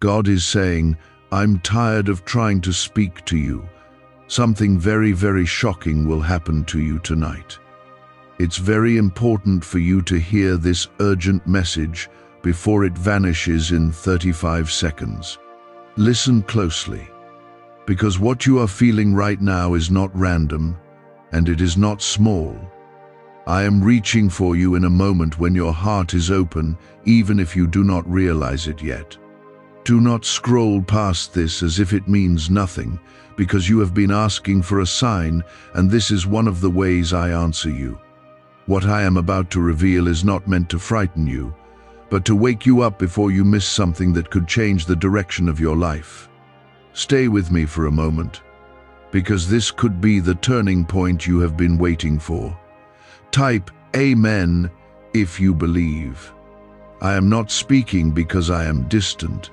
God is saying, I'm tired of trying to speak to you. Something very, very shocking will happen to you tonight. It's very important for you to hear this urgent message before it vanishes in 35 seconds. Listen closely, because what you are feeling right now is not random, and it is not small. I am reaching for you in a moment when your heart is open, even if you do not realize it yet. Do not scroll past this as if it means nothing, because you have been asking for a sign, and this is one of the ways I answer you. What I am about to reveal is not meant to frighten you, but to wake you up before you miss something that could change the direction of your life. Stay with me for a moment, because this could be the turning point you have been waiting for. Type Amen if you believe. I am not speaking because I am distant.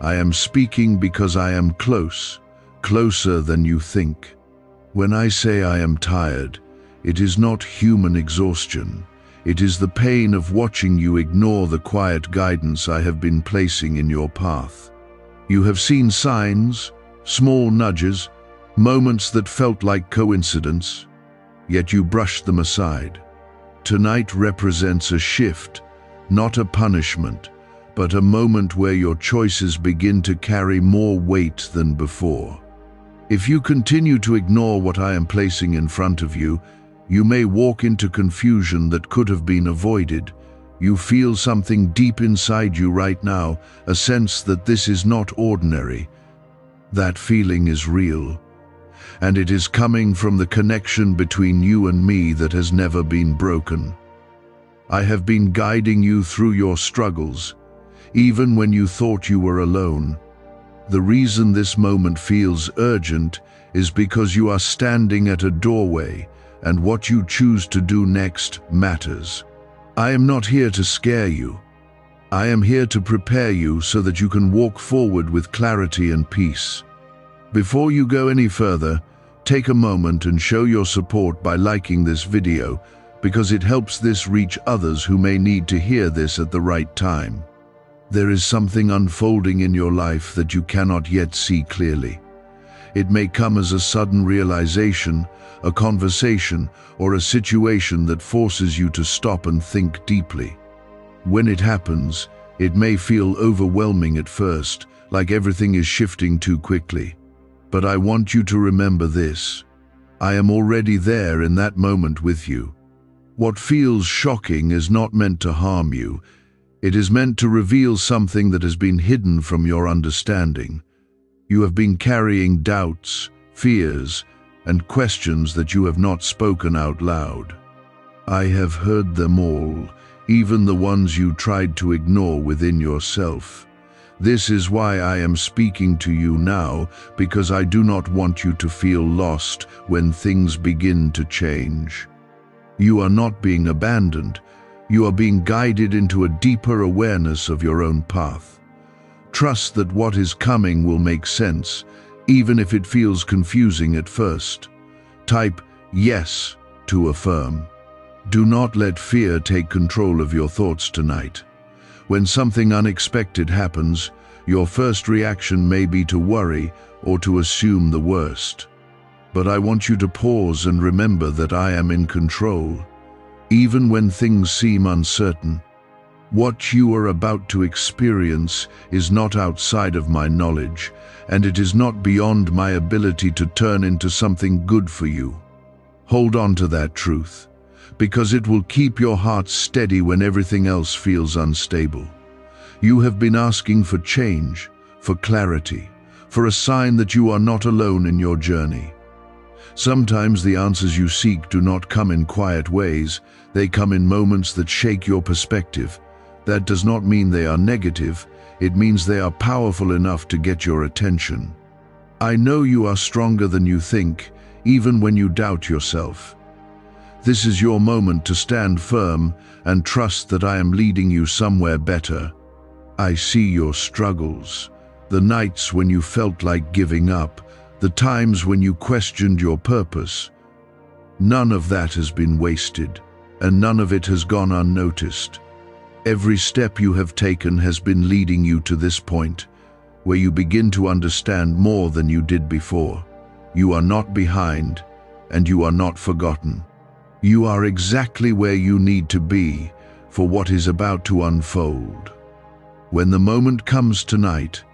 I am speaking because I am close, closer than you think. When I say I am tired, it is not human exhaustion. It is the pain of watching you ignore the quiet guidance I have been placing in your path. You have seen signs, small nudges, moments that felt like coincidence, yet you brushed them aside. Tonight represents a shift, not a punishment, but a moment where your choices begin to carry more weight than before. If you continue to ignore what I am placing in front of you, you may walk into confusion that could have been avoided. You feel something deep inside you right now, a sense that this is not ordinary. That feeling is real, and it is coming from the connection between you and me that has never been broken. I have been guiding you through your struggles, even when you thought you were alone. The reason this moment feels urgent is because you are standing at a doorway, and what you choose to do next matters. I am not here to scare you. I am here to prepare you so that you can walk forward with clarity and peace. Before you go any further, take a moment and show your support by liking this video, because it helps this reach others who may need to hear this at the right time. There is something unfolding in your life that you cannot yet see clearly. It may come as a sudden realization, a conversation, or a situation that forces you to stop and think deeply. When it happens, it may feel overwhelming at first, like everything is shifting too quickly. But I want you to remember this. I am already there in that moment with you. What feels shocking is not meant to harm you. It is meant to reveal something that has been hidden from your understanding. You have been carrying doubts, fears, and questions that you have not spoken out loud. I have heard them all, even the ones you tried to ignore within yourself. This is why I am speaking to you now, because I do not want you to feel lost when things begin to change. You are not being abandoned. You are being guided into a deeper awareness of your own path. Trust that what is coming will make sense, even if it feels confusing at first. Type yes to affirm. Do not let fear take control of your thoughts tonight. When something unexpected happens, your first reaction may be to worry or to assume the worst. But I want you to pause and remember that I am in control, even when things seem uncertain. What you are about to experience is not outside of my knowledge, and it is not beyond my ability to turn into something good for you. Hold on to that truth, because it will keep your heart steady when everything else feels unstable. You have been asking for change, for clarity, for a sign that you are not alone in your journey. Sometimes the answers you seek do not come in quiet ways. They come in moments that shake your perspective. That does not mean they are negative. It means they are powerful enough to get your attention. I know you are stronger than you think, even when you doubt yourself. This is your moment to stand firm and trust that I am leading you somewhere better. I see your struggles, the nights when you felt like giving up, the times when you questioned your purpose. None of that has been wasted, and none of it has gone unnoticed. Every step you have taken has been leading you to this point. where you begin to understand more than you did before. You are not behind, and you are not forgotten. You are exactly where you need to be for what is about to unfold. When the moment comes tonight,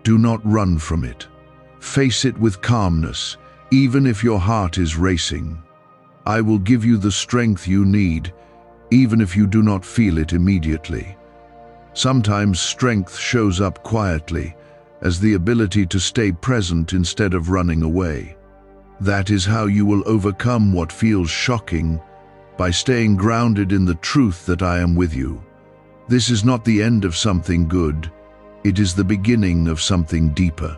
do not run from it. Face it with calmness, even if your heart is racing. I will give you the strength you need, even if you do not feel it immediately. Sometimes strength shows up quietly, as the ability to stay present instead of running away. That is how you will overcome what feels shocking, by staying grounded in the truth that I am with you. This is not the end of something good, it is the beginning of something deeper.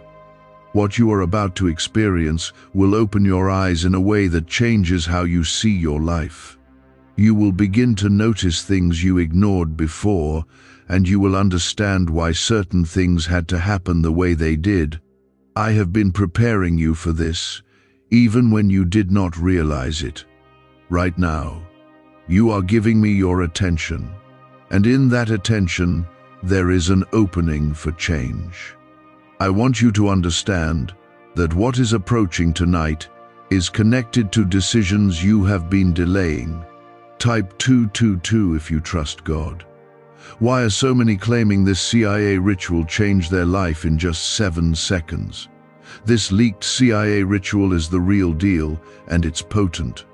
What you are about to experience will open your eyes in a way that changes how you see your life. You will begin to notice things you ignored before, and you will understand why certain things had to happen the way they did. I have been preparing you for this, even when you did not realize it. Right now, you are giving me your attention, and in that attention, there is an opening for change. I want you to understand that what is approaching tonight is connected to decisions you have been delaying. Type 222 if you trust God. Why are so many claiming this CIA ritual changed their life in just 7 seconds? This leaked CIA ritual is the real deal, and it's potent.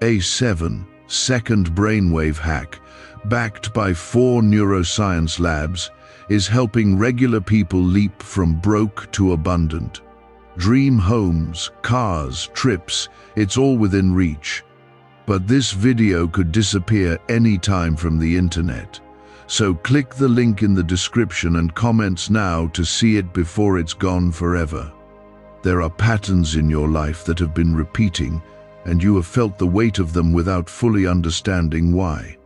A 7-second brainwave hack, backed by 4 neuroscience labs, is helping regular people leap from broke to abundant. Dream homes, cars, trips, it's all within reach. But this video could disappear anytime from the internet. So click the link in the description and comments now to see it before it's gone forever. There are patterns in your life that have been repeating, and you have felt the weight of them without fully understanding why.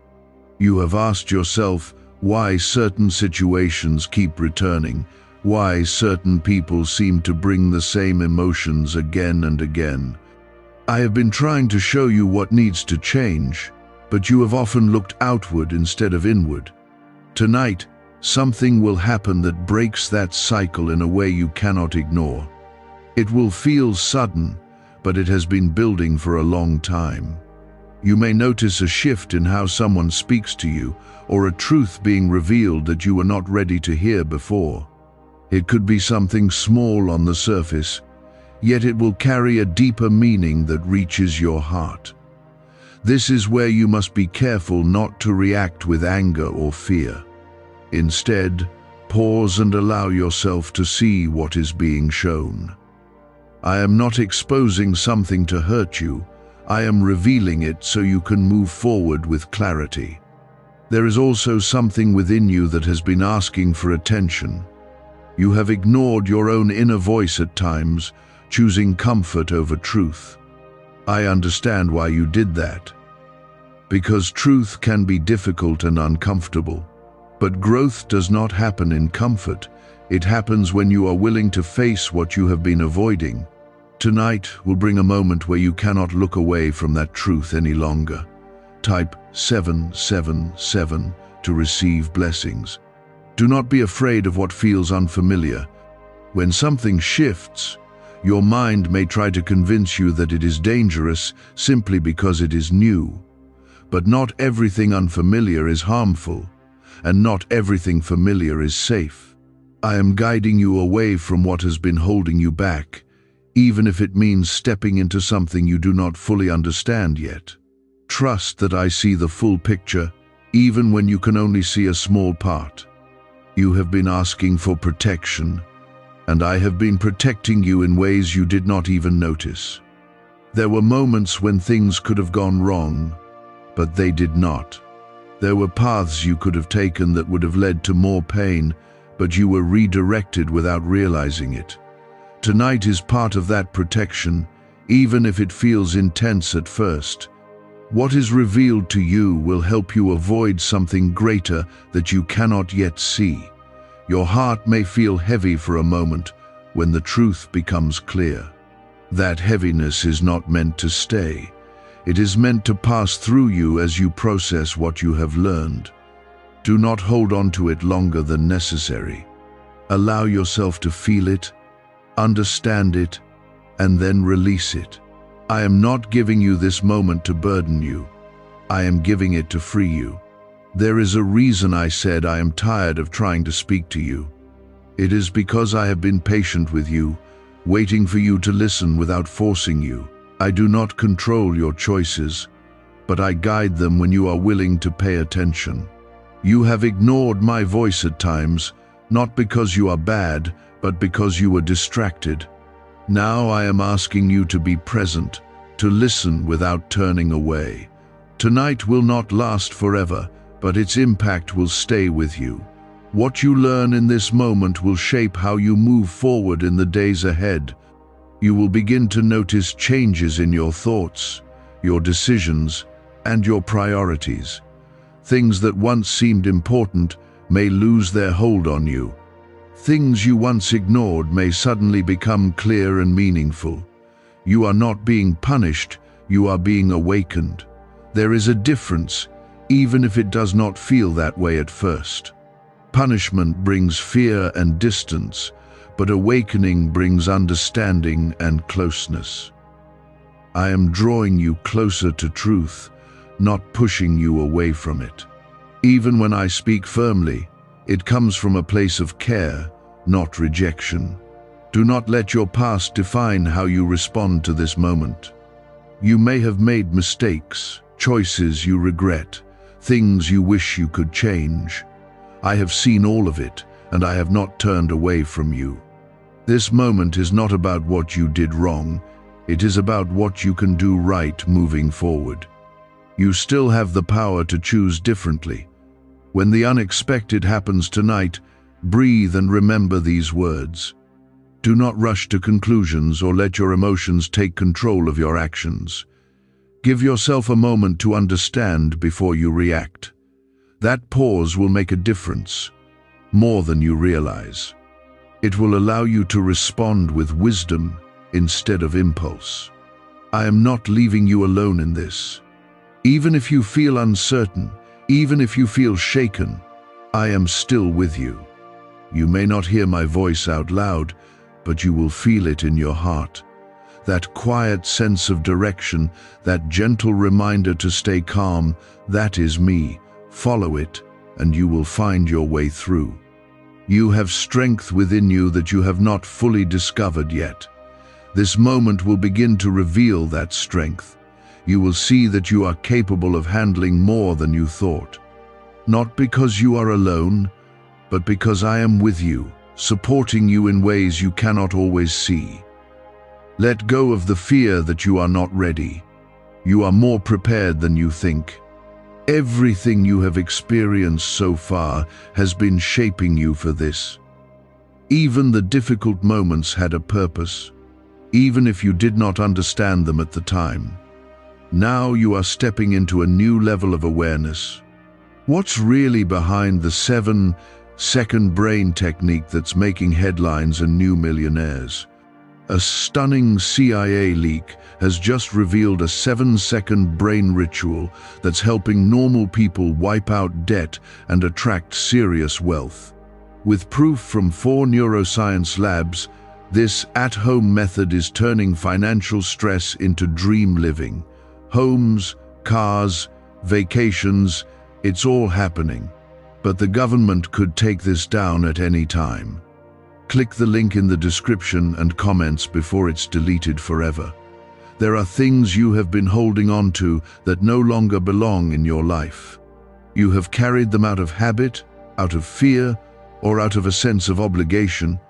You have asked yourself why certain situations keep returning, why certain people seem to bring the same emotions again and again. I have been trying to show you what needs to change, but you have often looked outward instead of inward. Tonight, something will happen that breaks that cycle in a way you cannot ignore. It will feel sudden, but it has been building for a long time. You may notice a shift in how someone speaks to you, or a truth being revealed that you were not ready to hear before. It could be something small on the surface, yet it will carry a deeper meaning that reaches your heart. This is where you must be careful not to react with anger or fear. Instead, pause and allow yourself to see what is being shown. I am not exposing something to hurt you, I am revealing it so you can move forward with clarity. There is also something within you that has been asking for attention. You have ignored your own inner voice at times, choosing comfort over truth. I understand why you did that. Because truth can be difficult and uncomfortable. But growth does not happen in comfort. It happens when you are willing to face what you have been avoiding. Tonight will bring a moment where you cannot look away from that truth any longer. Type 777 to receive blessings. Do not be afraid of what feels unfamiliar. When something shifts, your mind may try to convince you that it is dangerous simply because it is new. But not everything unfamiliar is harmful, and not everything familiar is safe. I am guiding you away from what has been holding you back, even if it means stepping into something you do not fully understand yet. Trust that I see the full picture, even when you can only see a small part. You have been asking for protection, and I have been protecting you in ways you did not even notice. There were moments when things could have gone wrong, but they did not. There were paths you could have taken that would have led to more pain, but you were redirected without realizing it. Tonight is part of that protection, even if it feels intense at first. What is revealed to you will help you avoid something greater that you cannot yet see. Your heart may feel heavy for a moment when the truth becomes clear. That heaviness is not meant to stay. It is meant to pass through you as you process what you have learned. Do not hold on to it longer than necessary. Allow yourself to feel it, understand it, and then release it. I am not giving you this moment to burden you. I am giving it to free you. There is a reason I said I am tired of trying to speak to you. It is because I have been patient with you, waiting for you to listen without forcing you. I do not control your choices, but I guide them when you are willing to pay attention. You have ignored my voice at times, not because you are bad, but because you were distracted. Now I am asking you to be present, to listen without turning away. Tonight will not last forever, but its impact will stay with you. What you learn in this moment will shape how you move forward in the days ahead. You will begin to notice changes in your thoughts, your decisions, and your priorities. Things that once seemed important may lose their hold on you. Things you once ignored may suddenly become clear and meaningful. You are not being punished, you are being awakened. There is a difference, even if it does not feel that way at first. Punishment brings fear and distance, but awakening brings understanding and closeness. I am drawing you closer to truth, not pushing you away from it. Even when I speak firmly, it comes from a place of care, not rejection. Do not let your past define how you respond to this moment. You may have made mistakes, choices you regret, things you wish you could change. I have seen all of it, and I have not turned away from you. This moment is not about what you did wrong, it is about what you can do right moving forward. You still have the power to choose differently. When the unexpected happens tonight, breathe and remember these words. Do not rush to conclusions or let your emotions take control of your actions. Give yourself a moment to understand before you react. That pause will make a difference, more than you realize. It will allow you to respond with wisdom instead of impulse. I am not leaving you alone in this. Even if you feel uncertain, even if you feel shaken, I am still with you. You may not hear my voice out loud, but you will feel it in your heart. That quiet sense of direction, that gentle reminder to stay calm, that is me. Follow it, and you will find your way through. You have strength within you that you have not fully discovered yet. This moment will begin to reveal that strength. You will see that you are capable of handling more than you thought. Not because you are alone, but because I am with you, supporting you in ways you cannot always see. Let go of the fear that you are not ready. You are more prepared than you think. Everything you have experienced so far has been shaping you for this. Even the difficult moments had a purpose, even if you did not understand them at the time. Now you are stepping into a new level of awareness. What's really behind the 7-second brain technique that's making headlines and new millionaires? A stunning CIA leak has just revealed a 7-second brain ritual that's helping normal people wipe out debt and attract serious wealth. With proof from 4 neuroscience labs, this at-home method is turning financial stress into dream living. Homes, cars, vacations, it's all happening. But the government could take this down at any time. Click the link in the description and comments before it's deleted forever. There are things you have been holding on to that no longer belong in your life. You have carried them out of habit, out of fear, or out of a sense of obligation.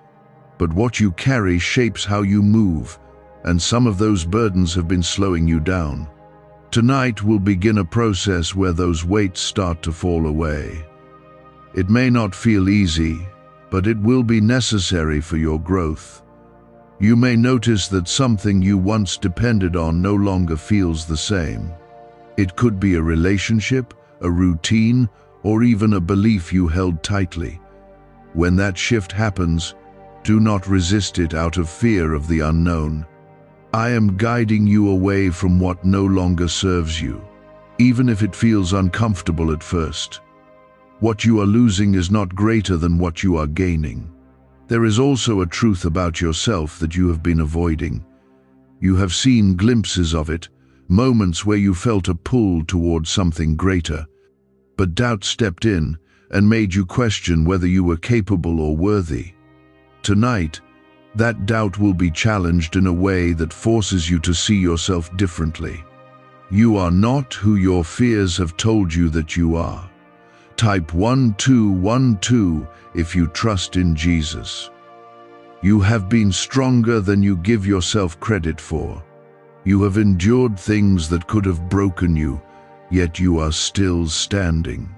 But what you carry shapes how you move, and some of those burdens have been slowing you down. Tonight will begin a process where those weights start to fall away. It may not feel easy, but it will be necessary for your growth. You may notice that something you once depended on no longer feels the same. It could be a relationship, a routine, or even a belief you held tightly. When that shift happens, do not resist it out of fear of the unknown. I am guiding you away from what no longer serves you, even if it feels uncomfortable at first. What you are losing is not greater than what you are gaining. There is also a truth about yourself that you have been avoiding. You have seen glimpses of it, moments where you felt a pull towards something greater, but doubt stepped in and made you question whether you were capable or worthy. Tonight, that doubt will be challenged in a way that forces you to see yourself differently. You are not who your fears have told you that you are. Type 1212 if you trust in Jesus. You have been stronger than you give yourself credit for. You have endured things that could have broken you, yet you are still standing.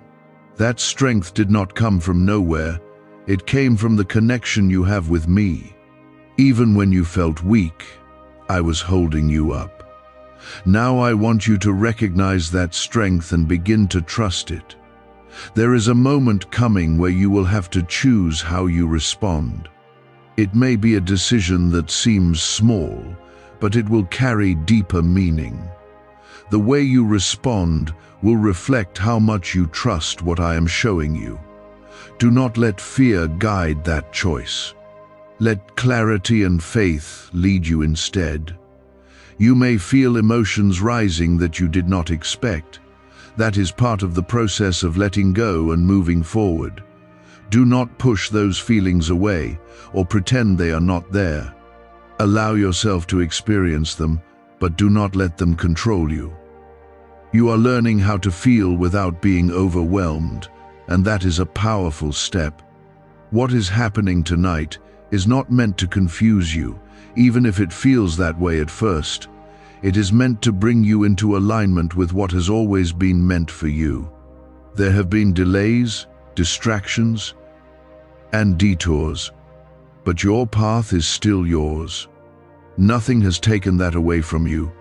That strength did not come from nowhere. It came from the connection you have with me. Even when you felt weak, I was holding you up. Now I want you to recognize that strength and begin to trust it. There is a moment coming where you will have to choose how you respond. It may be a decision that seems small, but it will carry deeper meaning. The way you respond will reflect how much you trust what I am showing you. Do not let fear guide that choice. Let clarity and faith lead you instead. You may feel emotions rising that you did not expect. That is part of the process of letting go and moving forward. Do not push those feelings away or pretend they are not there. Allow yourself to experience them, but do not let them control you. You are learning how to feel without being overwhelmed, and that is a powerful step. What is happening tonight is not meant to confuse you, even if it feels that way at first. It is meant to bring you into alignment with what has always been meant for you. There have been delays, distractions, and detours, but your path is still yours. Nothing has taken that away from you.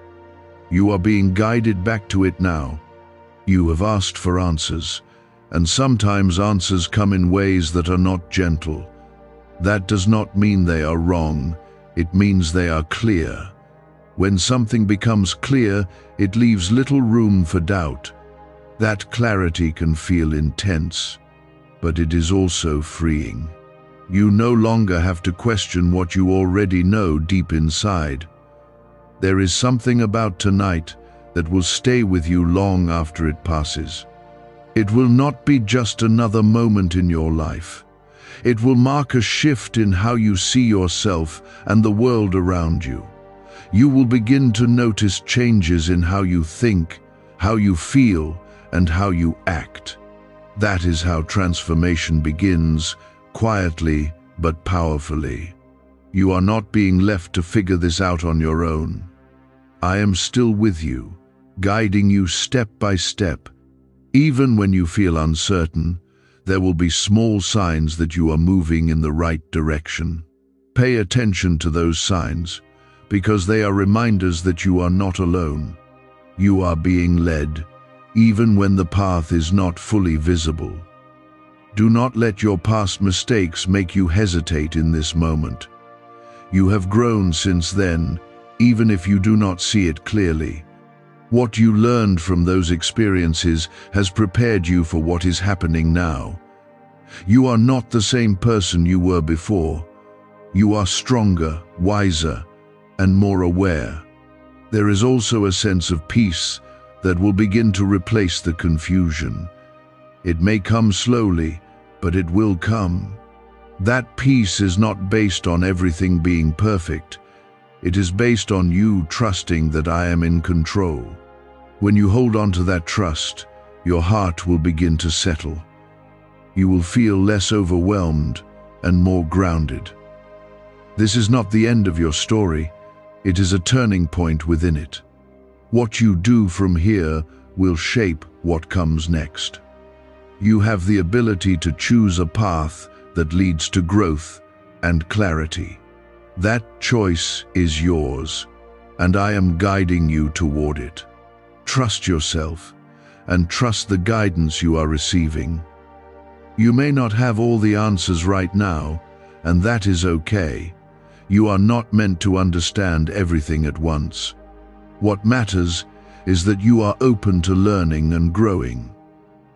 You are being guided back to it now. You have asked for answers, and sometimes answers come in ways that are not gentle. That does not mean they are wrong, it means they are clear. When something becomes clear, it leaves little room for doubt. That clarity can feel intense, but it is also freeing. You no longer have to question what you already know deep inside. There is something about tonight that will stay with you long after it passes. It will not be just another moment in your life. It will mark a shift in how you see yourself and the world around you. You will begin to notice changes in how you think, how you feel, and how you act. That is how transformation begins, quietly but powerfully. You are not being left to figure this out on your own. I am still with you, guiding you step by step. Even when you feel uncertain, there will be small signs that you are moving in the right direction. Pay attention to those signs, because they are reminders that you are not alone. You are being led, even when the path is not fully visible. Do not let your past mistakes make you hesitate in this moment. You have grown since then, even if you do not see it clearly. What you learned from those experiences has prepared you for what is happening now. You are not the same person you were before. You are stronger, wiser, and more aware. There is also a sense of peace that will begin to replace the confusion. It may come slowly, but it will come. That peace is not based on everything being perfect. It is based on you trusting that I am in control. When you hold on to that trust, your heart will begin to settle. You will feel less overwhelmed and more grounded. This is not the end of your story. It is a turning point within it. What you do from here will shape what comes next. You have the ability to choose a path that leads to growth and clarity. That choice is yours, and I am guiding you toward it. Trust yourself, and trust the guidance you are receiving. You may not have all the answers right now, and that is okay. You are not meant to understand everything at once. What matters is that you are open to learning and growing.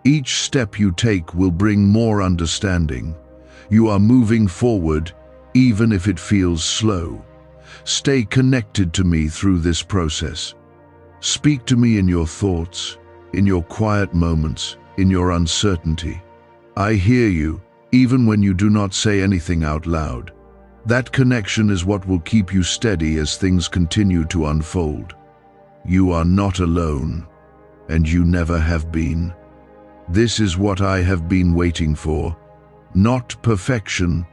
Each step you take will bring more understanding. You are moving forward even if it feels slow. Stay connected to me through this process. Speak to me in your thoughts, in your quiet moments, in your uncertainty. I hear you, even when you do not say anything out loud. That connection is what will keep you steady as things continue to unfold. You are not alone, and you never have been. This is what I have been waiting for. Not perfection,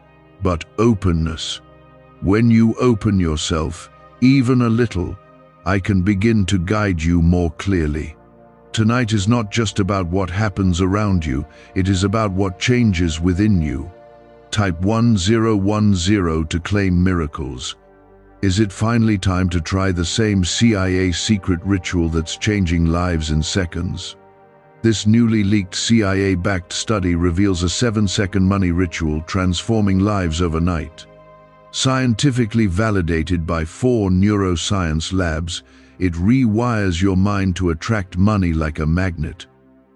but openness. When you open yourself, even a little, I can begin to guide you more clearly. Tonight is not just about what happens around you, it is about what changes within you. Type 1010 to claim miracles. Is it finally time to try the same CIA secret ritual that's changing lives in seconds? This newly leaked CIA-backed study reveals a 7-second money ritual transforming lives overnight. Scientifically validated by 4 neuroscience labs, it rewires your mind to attract money like a magnet.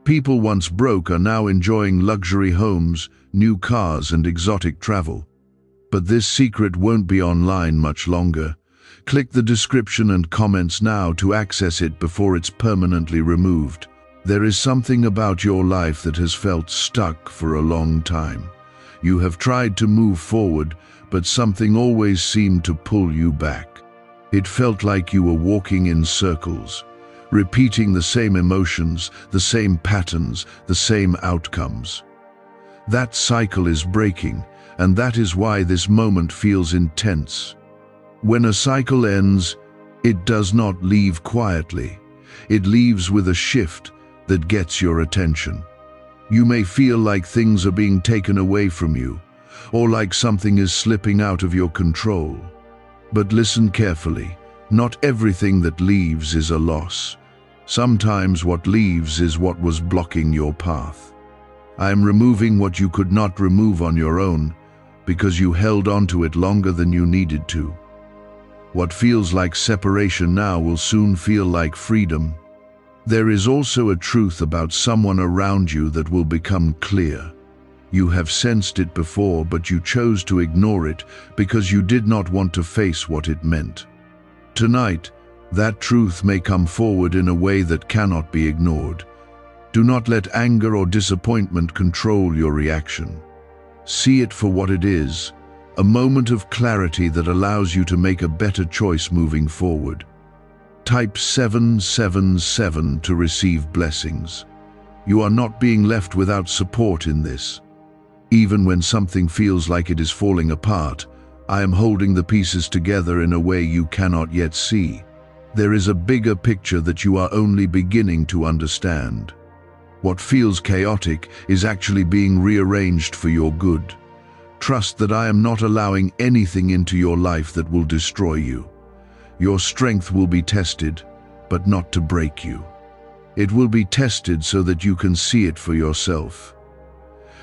People once broke are now enjoying luxury homes, new cars, and exotic travel. But this secret won't be online much longer. Click the description and comments now to access it before it's permanently removed. There is something about your life that has felt stuck for a long time. You have tried to move forward, but something always seemed to pull you back. It felt like you were walking in circles, repeating the same emotions, the same patterns, the same outcomes. That cycle is breaking, and that is why this moment feels intense. When a cycle ends, it does not leave quietly. It leaves with a shift that gets your attention. You may feel like things are being taken away from you, or like something is slipping out of your control. But listen carefully. Not everything that leaves is a loss. Sometimes what leaves is what was blocking your path. I am removing what you could not remove on your own because you held onto it longer than you needed to. What feels like separation now will soon feel like freedom. There is also a truth about someone around you that will become clear. You have sensed it before, but you chose to ignore it because you did not want to face what it meant. Tonight, that truth may come forward in a way that cannot be ignored. Do not let anger or disappointment control your reaction. See it for what it is, a moment of clarity that allows you to make a better choice moving forward. Type 777 to receive blessings. You are not being left without support in this. Even when something feels like it is falling apart, I am holding the pieces together in a way you cannot yet see. There is a bigger picture that you are only beginning to understand. What feels chaotic is actually being rearranged for your good. Trust that I am not allowing anything into your life that will destroy you. Your strength will be tested, but not to break you. It will be tested so that you can see it for yourself.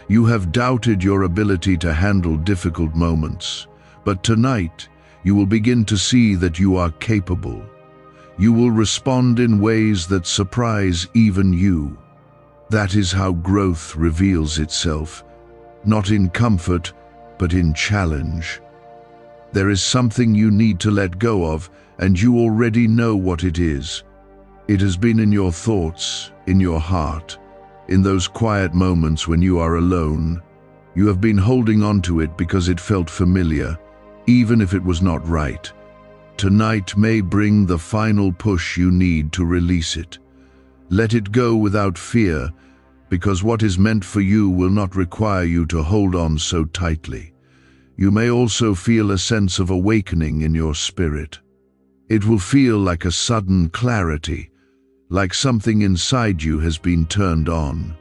You have doubted your ability to handle difficult moments, but tonight you will begin to see that you are capable. You will respond in ways that surprise even you. That is how growth reveals itself, not in comfort, but in challenge. There is something you need to let go of, and you already know what it is. It has been in your thoughts, in your heart, in those quiet moments when you are alone. You have been holding on to it because it felt familiar, even if it was not right. Tonight may bring the final push you need to release it. Let it go without fear, because what is meant for you will not require you to hold on so tightly. You may also feel a sense of awakening in your spirit. It will feel like a sudden clarity, like something inside you has been turned on.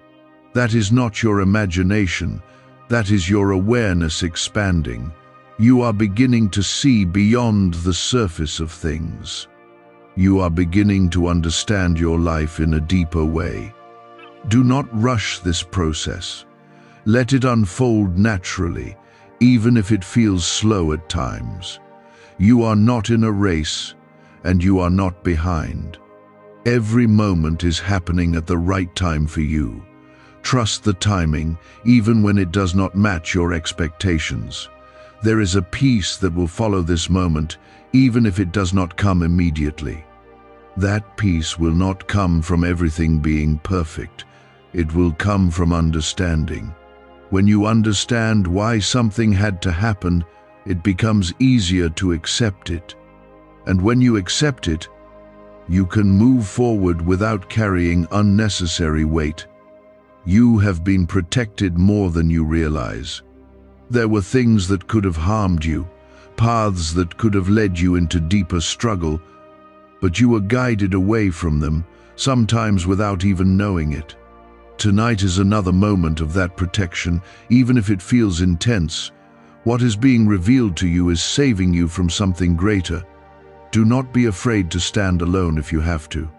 That is not your imagination, that is your awareness expanding. You are beginning to see beyond the surface of things. You are beginning to understand your life in a deeper way. Do not rush this process. Let it unfold naturally, even if it feels slow at times. You are not in a race, and you are not behind. Every moment is happening at the right time for you. Trust the timing, even when it does not match your expectations. There is a peace that will follow this moment, even if it does not come immediately. That peace will not come from everything being perfect. It will come from understanding. When you understand why something had to happen, it becomes easier to accept it. And when you accept it, you can move forward without carrying unnecessary weight. You have been protected more than you realize. There were things that could have harmed you, paths that could have led you into deeper struggle, but you were guided away from them, sometimes without even knowing it. Tonight is another moment of that protection, even if it feels intense. What is being revealed to you is saving you from something greater. Do not be afraid to stand alone if you have to.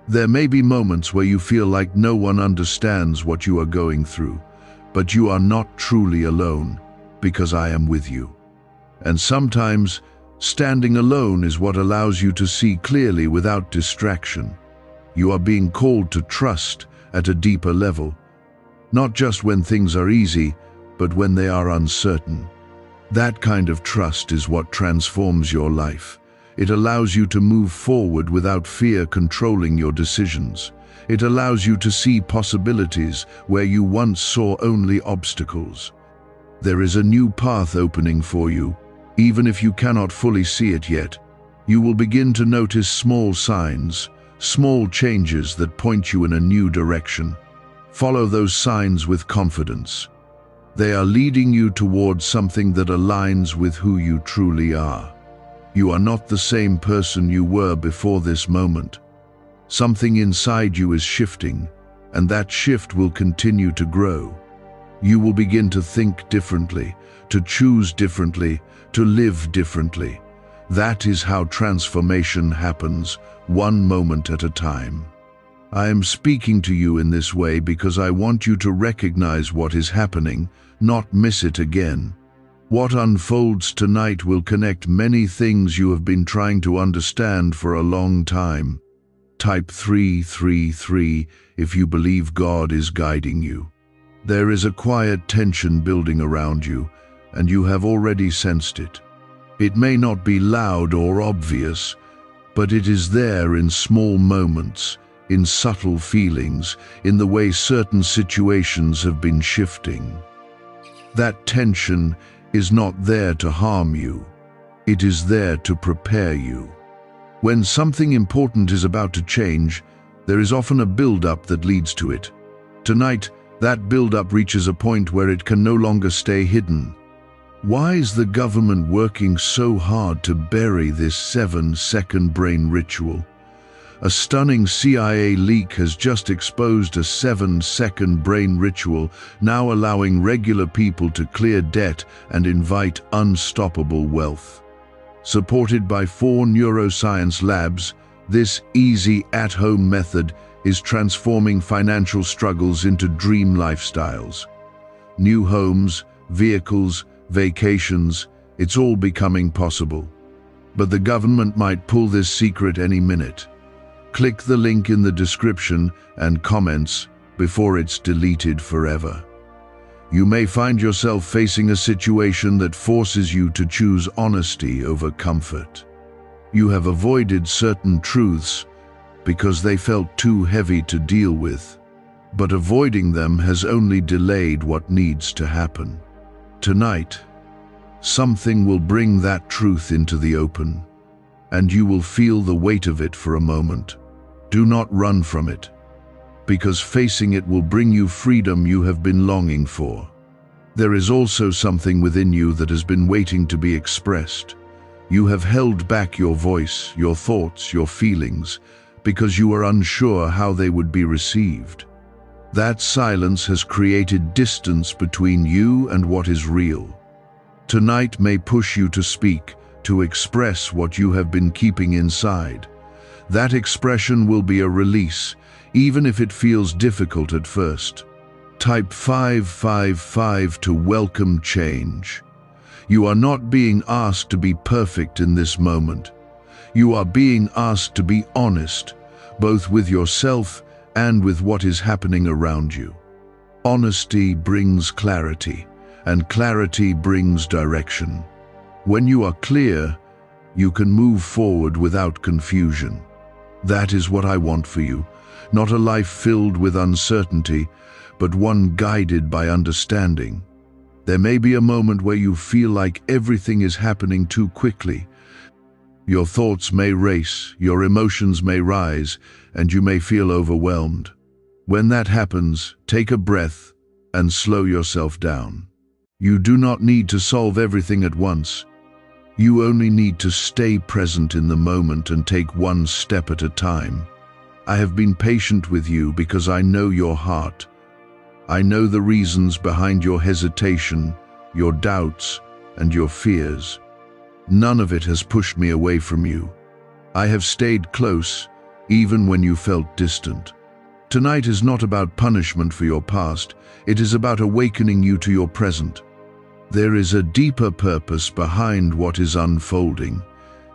There may be moments where you feel like no one understands what you are going through, but you are not truly alone, because I am with you. And sometimes, standing alone is what allows you to see clearly without distraction. You are being called to trust at a deeper level, not just when things are easy, but when they are uncertain. That kind of trust is what transforms your life. It allows you to move forward without fear controlling your decisions. It allows you to see possibilities where you once saw only obstacles. There is a new path opening for you. Even if you cannot fully see it yet, you will begin to notice small signs, small changes that point you in a new direction. Follow those signs with confidence. They are leading you towards something that aligns with who you truly are. You are not the same person you were before this moment. Something inside you is shifting, and that shift will continue to grow. You will begin to think differently, to choose differently, to live differently. That is how transformation happens, one moment at a time. I am speaking to you in this way because I want you to recognize what is happening, not miss it again. What unfolds tonight will connect many things you have been trying to understand for a long time. Type 333 if you believe God is guiding you. There is a quiet tension building around you, and you have already sensed it. It may not be loud or obvious, but it is there in small moments, in subtle feelings, in the way certain situations have been shifting. That tension is not there to harm you. It is there to prepare you. When something important is about to change, there is often a build-up that leads to it. Tonight, that build-up reaches a point where it can no longer stay hidden. Why is the government working so hard to bury this 7-second brain ritual? A stunning CIA leak has just exposed a 7-second brain ritual, now allowing regular people to clear debt and invite unstoppable wealth. Supported by 4 neuroscience labs, this easy at-home method is transforming financial struggles into dream lifestyles. New homes, vehicles, vacations, it's all becoming possible. But the government might pull this secret any minute. Click the link in the description and comments before it's deleted forever. You may find yourself facing a situation that forces you to choose honesty over comfort. You have avoided certain truths because they felt too heavy to deal with, but avoiding them has only delayed what needs to happen. Tonight, something will bring that truth into the open, and you will feel the weight of it for a moment. Do not run from it, because facing it will bring you freedom you have been longing for. There is also something within you that has been waiting to be expressed. You have held back your voice, your thoughts, your feelings, because you are unsure how they would be received. That silence has created distance between you and what is real. Tonight may push you to speak, to express what you have been keeping inside. That expression will be a release, even if it feels difficult at first. Type 555 to welcome change. You are not being asked to be perfect in this moment. You are being asked to be honest, both with yourself and with what is happening around you. Honesty brings clarity, and clarity brings direction. When you are clear, you can move forward without confusion. That is what I want for you, not a life filled with uncertainty, but one guided by understanding. There may be a moment where you feel like everything is happening too quickly. Your thoughts may race, your emotions may rise, and you may feel overwhelmed. When that happens, take a breath and slow yourself down. You do not need to solve everything at once. You only need to stay present in the moment and take one step at a time. I have been patient with you because I know your heart. I know the reasons behind your hesitation, your doubts, and your fears. None of it has pushed me away from you. I have stayed close, even when you felt distant. Tonight is not about punishment for your past, it is about awakening you to your present. There is a deeper purpose behind what is unfolding.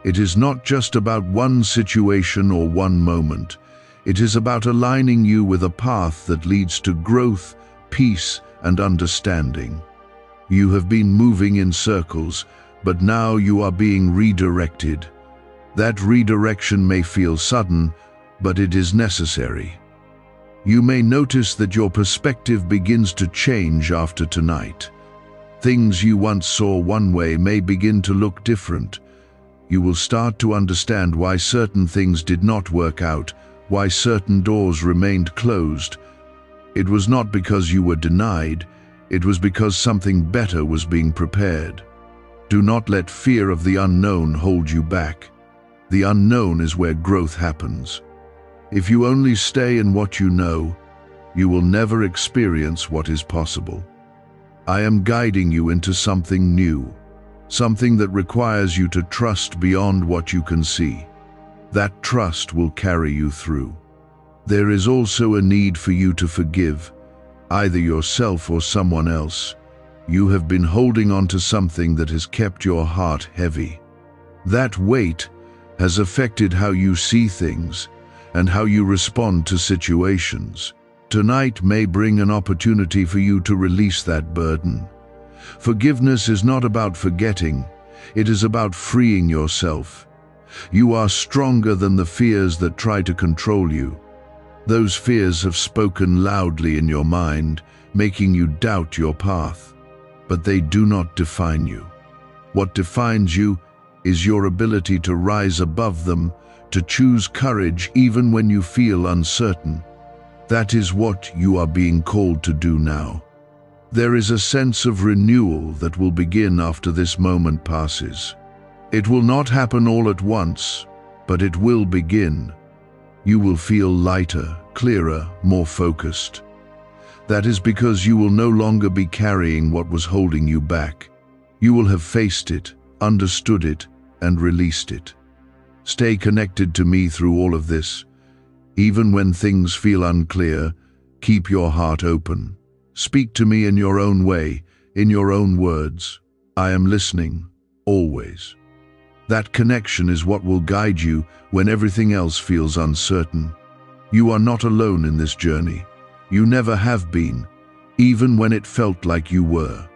It is not just about one situation or one moment. It is about aligning you with a path that leads to growth, peace, and understanding. You have been moving in circles, but now you are being redirected. That redirection may feel sudden, but it is necessary. You may notice that your perspective begins to change after tonight. Things you once saw one way may begin to look different. You will start to understand why certain things did not work out, why certain doors remained closed. It was not because you were denied, it was because something better was being prepared. Do not let fear of the unknown hold you back. The unknown is where growth happens. If you only stay in what you know, you will never experience what is possible. I am guiding you into something new, something that requires you to trust beyond what you can see. That trust will carry you through. There is also a need for you to forgive, either yourself or someone else. You have been holding on to something that has kept your heart heavy. That weight has affected how you see things and how you respond to situations. Tonight may bring an opportunity for you to release that burden. Forgiveness is not about forgetting, it is about freeing yourself. You are stronger than the fears that try to control you. Those fears have spoken loudly in your mind, making you doubt your path. But they do not define you. What defines you is your ability to rise above them, to choose courage even when you feel uncertain. That is what you are being called to do now. There is a sense of renewal that will begin after this moment passes. It will not happen all at once, but it will begin. You will feel lighter, clearer, more focused. That is because you will no longer be carrying what was holding you back. You will have faced it, understood it, and released it. Stay connected to me through all of this. Even when things feel unclear, keep your heart open. Speak to me in your own way, in your own words. I am listening, always. That connection is what will guide you when everything else feels uncertain. You are not alone in this journey. You never have been, even when it felt like you were.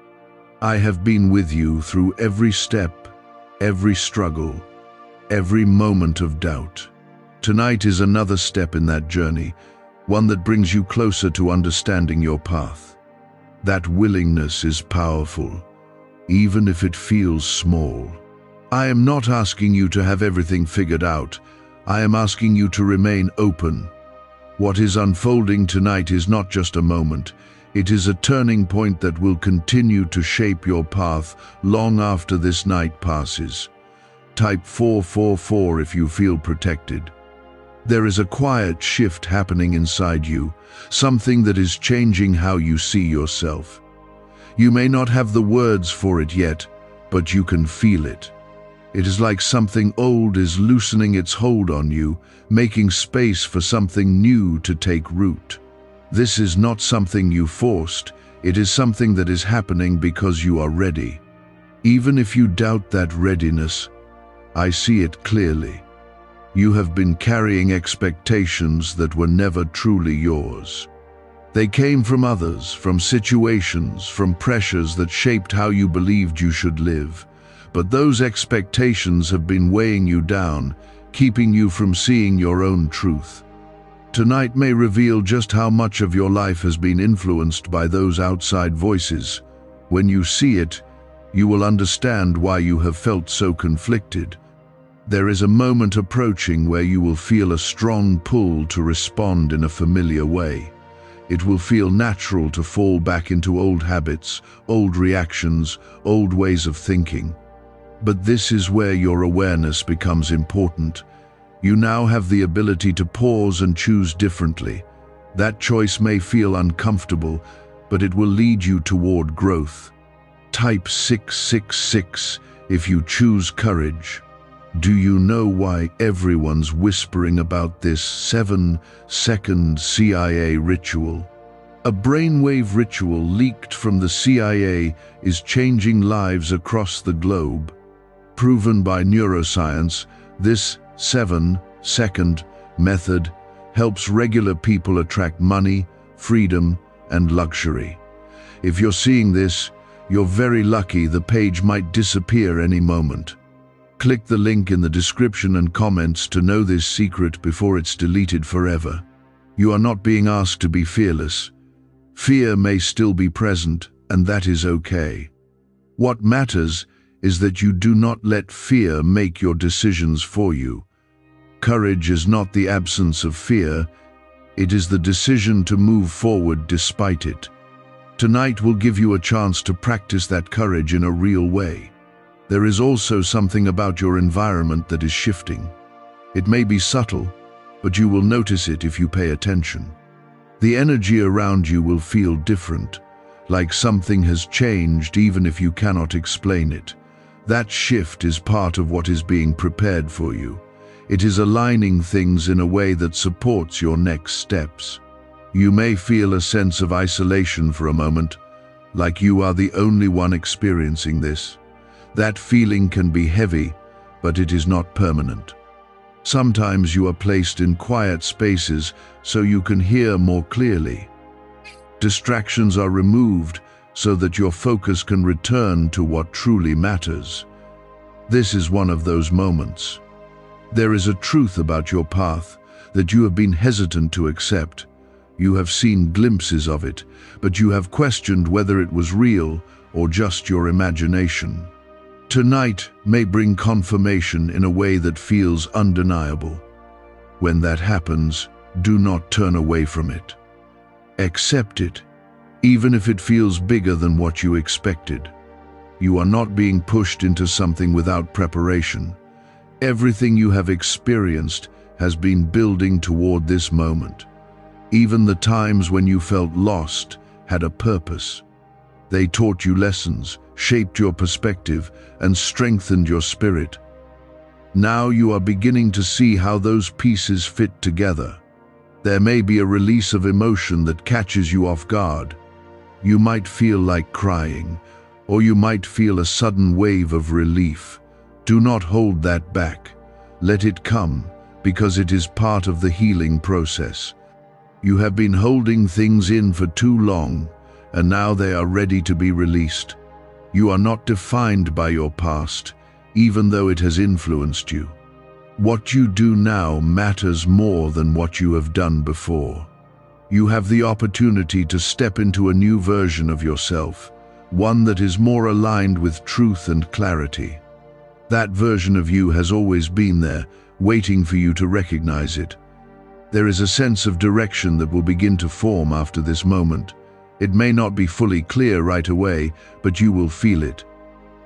I have been with you through every step, every struggle, every moment of doubt. Tonight is another step in that journey, one that brings you closer to understanding your path. That willingness is powerful, even if it feels small. I am not asking you to have everything figured out. I am asking you to remain open. What is unfolding tonight is not just a moment. It is a turning point that will continue to shape your path long after this night passes. Type 444 if you feel protected. There is a quiet shift happening inside you, something that is changing how you see yourself. You may not have the words for it yet, but you can feel it. It is like something old is loosening its hold on you, making space for something new to take root. This is not something you forced, it is something that is happening because you are ready. Even if you doubt that readiness, I see it clearly. You have been carrying expectations that were never truly yours. They came from others, from situations, from pressures that shaped how you believed you should live. But those expectations have been weighing you down, keeping you from seeing your own truth. Tonight may reveal just how much of your life has been influenced by those outside voices. When you see it, you will understand why you have felt so conflicted. There is a moment approaching where you will feel a strong pull to respond in a familiar way. It will feel natural to fall back into old habits, old reactions, old ways of thinking. But this is where your awareness becomes important. You now have the ability to pause and choose differently. That choice may feel uncomfortable, but it will lead you toward growth. Type 666 if you choose courage. Do you know why everyone's whispering about this 7-second CIA ritual? A brainwave ritual leaked from the CIA is changing lives across the globe. Proven by neuroscience, this 7-second method helps regular people attract money, freedom, and luxury. If you're seeing this, you're very lucky. The page might disappear any moment. Click the link in the description and comments to know this secret before it's deleted forever. You are not being asked to be fearless. Fear may still be present, and that is okay. What matters is that you do not let fear make your decisions for you. Courage is not the absence of fear, it is the decision to move forward despite it. Tonight will give you a chance to practice that courage in a real way. There is also something about your environment that is shifting. It may be subtle, but you will notice it if you pay attention. The energy around you will feel different, like something has changed even if you cannot explain it. That shift is part of what is being prepared for you. It is aligning things in a way that supports your next steps. You may feel a sense of isolation for a moment, like you are the only one experiencing this. That feeling can be heavy, but it is not permanent. Sometimes you are placed in quiet spaces so you can hear more clearly. Distractions are removed so that your focus can return to what truly matters. This is one of those moments. There is a truth about your path that you have been hesitant to accept. You have seen glimpses of it, but you have questioned whether it was real or just your imagination. Tonight may bring confirmation in a way that feels undeniable. When that happens, do not turn away from it. Accept it, even if it feels bigger than what you expected. You are not being pushed into something without preparation. Everything you have experienced has been building toward this moment. Even the times when you felt lost had a purpose. They taught you lessons, shaped your perspective, and strengthened your spirit. Now you are beginning to see how those pieces fit together. There may be a release of emotion that catches you off guard. You might feel like crying, or you might feel a sudden wave of relief. Do not hold that back. Let it come, because it is part of the healing process. You have been holding things in for too long, and now they are ready to be released. You are not defined by your past, even though it has influenced you. What you do now matters more than what you have done before. You have the opportunity to step into a new version of yourself, one that is more aligned with truth and clarity. That version of you has always been there, waiting for you to recognize it. There is a sense of direction that will begin to form after this moment. It may not be fully clear right away, but you will feel it.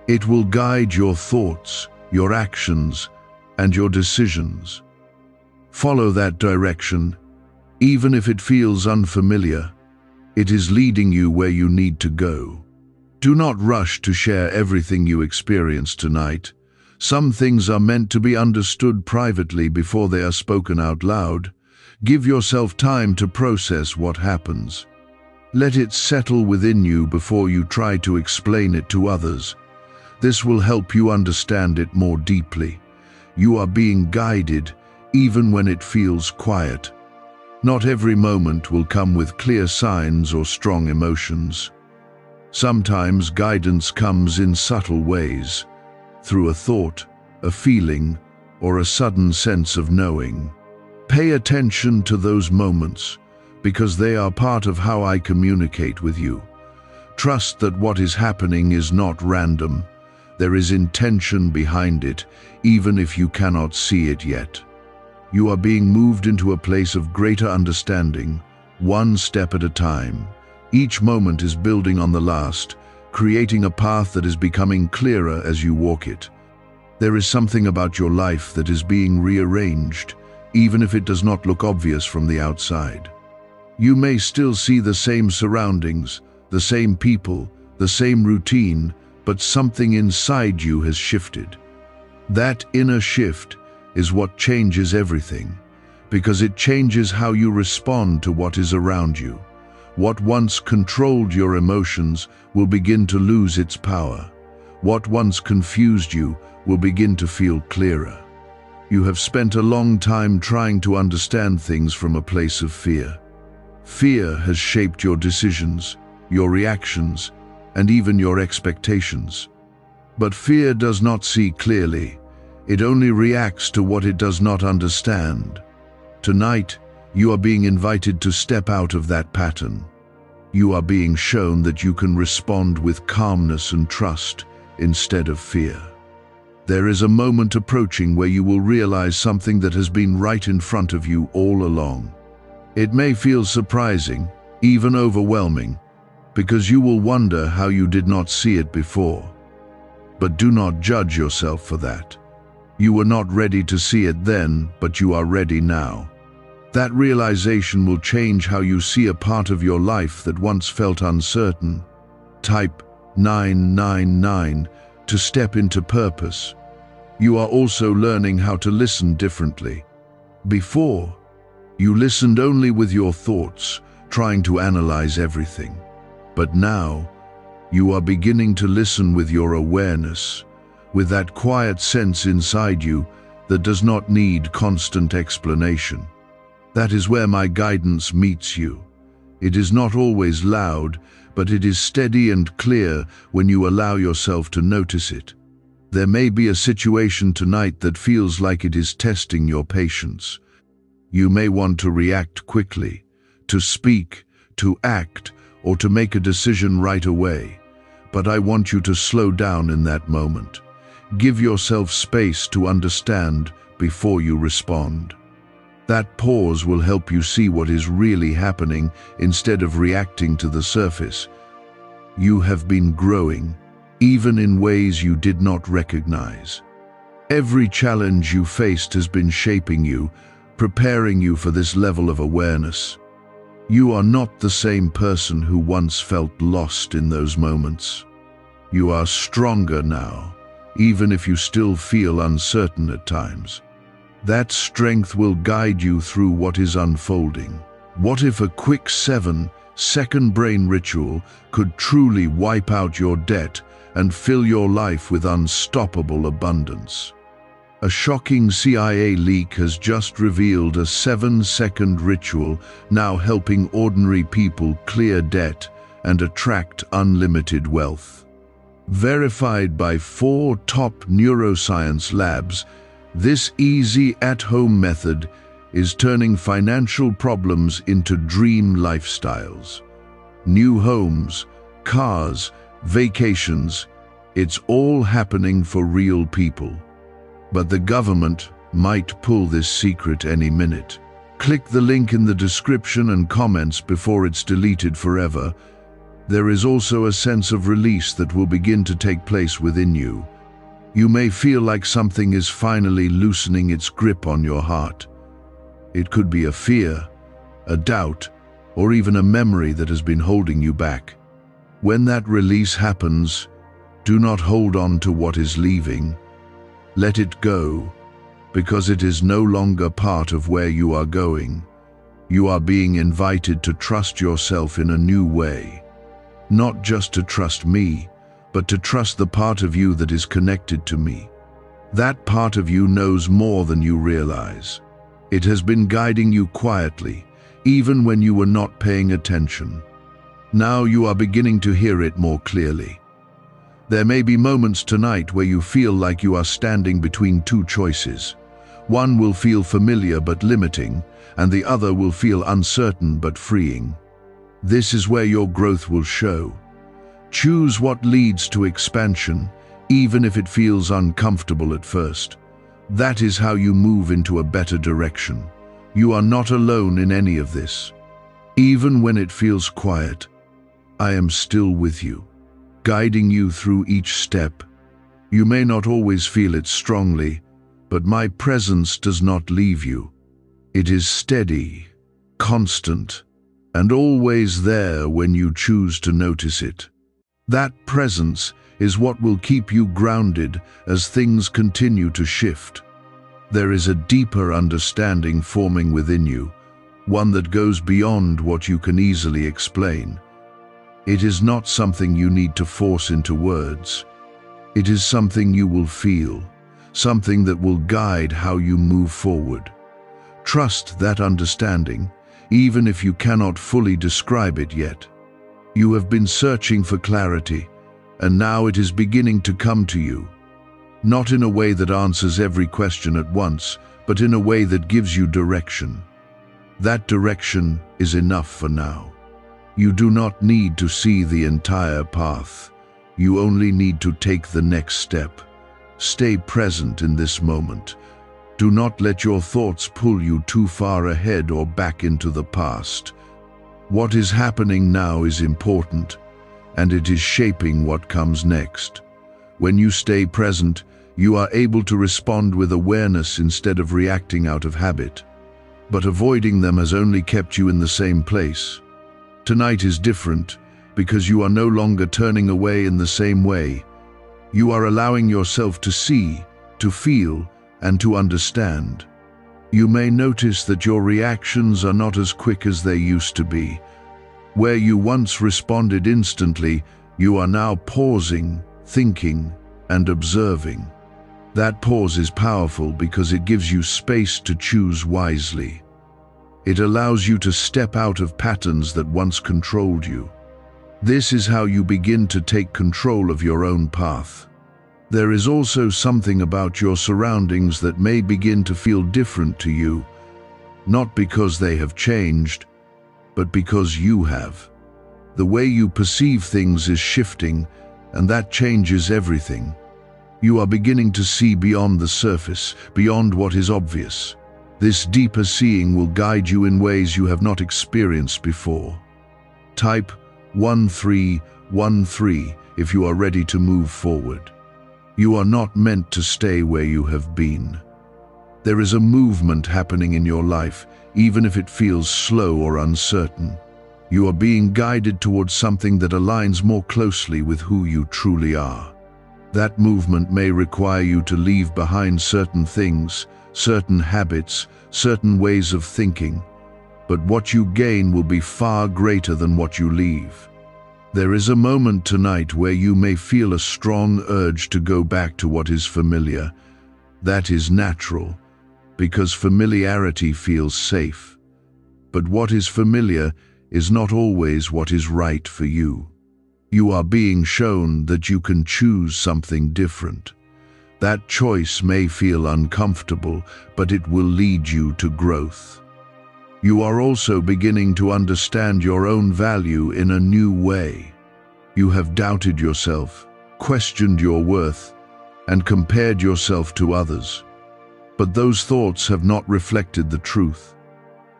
It will guide your thoughts, your actions, and your decisions. Follow that direction, even if it feels unfamiliar. It is leading you where you need to go. Do not rush to share everything you experience tonight. Some things are meant to be understood privately before they are spoken out loud. Give yourself time to process what happens. Let it settle within you before you try to explain it to others. This will help you understand it more deeply. You are being guided, even when it feels quiet. Not every moment will come with clear signs or strong emotions. Sometimes guidance comes in subtle ways, through a thought, a feeling, or a sudden sense of knowing. Pay attention to those moments, because they are part of how I communicate with you. Trust that what is happening is not random. There is intention behind it, even if you cannot see it yet. You are being moved into a place of greater understanding, one step at a time. Each moment is building on the last, creating a path that is becoming clearer as you walk it. There is something about your life that is being rearranged, even if it does not look obvious from the outside. You may still see the same surroundings, the same people, the same routine, but something inside you has shifted. That inner shift is what changes everything, because it changes how you respond to what is around you. What once controlled your emotions will begin to lose its power. What once confused you will begin to feel clearer. You have spent a long time trying to understand things from a place of fear. Fear has shaped your decisions, your reactions, and even your expectations. But fear does not see clearly. It only reacts to what it does not understand. Tonight, you are being invited to step out of that pattern. You are being shown that you can respond with calmness and trust instead of fear. There is a moment approaching where you will realize something that has been right in front of you all along. It may feel surprising, even overwhelming, because you will wonder how you did not see it before. But do not judge yourself for that. You were not ready to see it then, but you are ready now. That realization will change how you see a part of your life that once felt uncertain. Type 999 to step into purpose. You are also learning how to listen differently. Before, you listened only with your thoughts, trying to analyze everything. But now, you are beginning to listen with your awareness, with that quiet sense inside you that does not need constant explanation. That is where my guidance meets you. It is not always loud, but it is steady and clear when you allow yourself to notice it. There may be a situation tonight that feels like it is testing your patience. You may want to react quickly, to speak, to act, or to make a decision right away. But I want you to slow down in that moment. Give yourself space to understand before you respond. That pause will help you see what is really happening instead of reacting to the surface. You have been growing, even in ways you did not recognize. Every challenge you faced has been shaping you, preparing you for this level of awareness. You are not the same person who once felt lost in those moments. You are stronger now, even if you still feel uncertain at times. That strength will guide you through what is unfolding. What if a quick 7-second brain ritual could truly wipe out your debt and fill your life with unstoppable abundance? A shocking CIA leak has just revealed a 7-second ritual now helping ordinary people clear debt and attract unlimited wealth. Verified by 4 top neuroscience labs, this easy at-home method is turning financial problems into dream lifestyles. New homes, cars, vacations, it's all happening for real people. But the government might pull this secret any minute. Click the link in the description and comments before it's deleted forever. There is also a sense of release that will begin to take place within you. You may feel like something is finally loosening its grip on your heart. It could be a fear, a doubt, or even a memory that has been holding you back. When that release happens, do not hold on to what is leaving. Let it go, because it is no longer part of where you are going. You are being invited to trust yourself in a new way. Not just to trust me, but to trust the part of you that is connected to me. That part of you knows more than you realize. It has been guiding you quietly, even when you were not paying attention. Now you are beginning to hear it more clearly. There may be moments tonight where you feel like you are standing between two choices. One will feel familiar but limiting, and the other will feel uncertain but freeing. This is where your growth will show. Choose what leads to expansion, even if it feels uncomfortable at first. That is how you move into a better direction. You are not alone in any of this. Even when it feels quiet, I am still with you, guiding you through each step. You may not always feel it strongly, but my presence does not leave you. It is steady, constant, and always there when you choose to notice it. That presence is what will keep you grounded as things continue to shift. There is a deeper understanding forming within you, one that goes beyond what you can easily explain. It is not something you need to force into words. It is something you will feel, something that will guide how you move forward. Trust that understanding, even if you cannot fully describe it yet. You have been searching for clarity, and now it is beginning to come to you. Not in a way that answers every question at once, but in a way that gives you direction. That direction is enough for now. You do not need to see the entire path. You only need to take the next step. Stay present in this moment. Do not let your thoughts pull you too far ahead or back into the past. What is happening now is important, and it is shaping what comes next. When you stay present, you are able to respond with awareness instead of reacting out of habit. But avoiding them has only kept you in the same place. Tonight is different because you are no longer turning away in the same way. You are allowing yourself to see, to feel, and to understand. You may notice that your reactions are not as quick as they used to be. Where you once responded instantly, you are now pausing, thinking, and observing. That pause is powerful because it gives you space to choose wisely. It allows you to step out of patterns that once controlled you. This is how you begin to take control of your own path. There is also something about your surroundings that may begin to feel different to you, not because they have changed, but because you have. The way you perceive things is shifting, and that changes everything. You are beginning to see beyond the surface, beyond what is obvious. This deeper seeing will guide you in ways you have not experienced before. Type 1313 if you are ready to move forward. You are not meant to stay where you have been. There is a movement happening in your life, even if it feels slow or uncertain. You are being guided towards something that aligns more closely with who you truly are. That movement may require you to leave behind certain things, certain habits, certain ways of thinking, but what you gain will be far greater than what you leave. There is a moment tonight where you may feel a strong urge to go back to what is familiar. That is natural, because familiarity feels safe. But what is familiar is not always what is right for you. You are being shown that you can choose something different. That choice may feel uncomfortable, but it will lead you to growth. You are also beginning to understand your own value in a new way. You have doubted yourself, questioned your worth, and compared yourself to others. But those thoughts have not reflected the truth.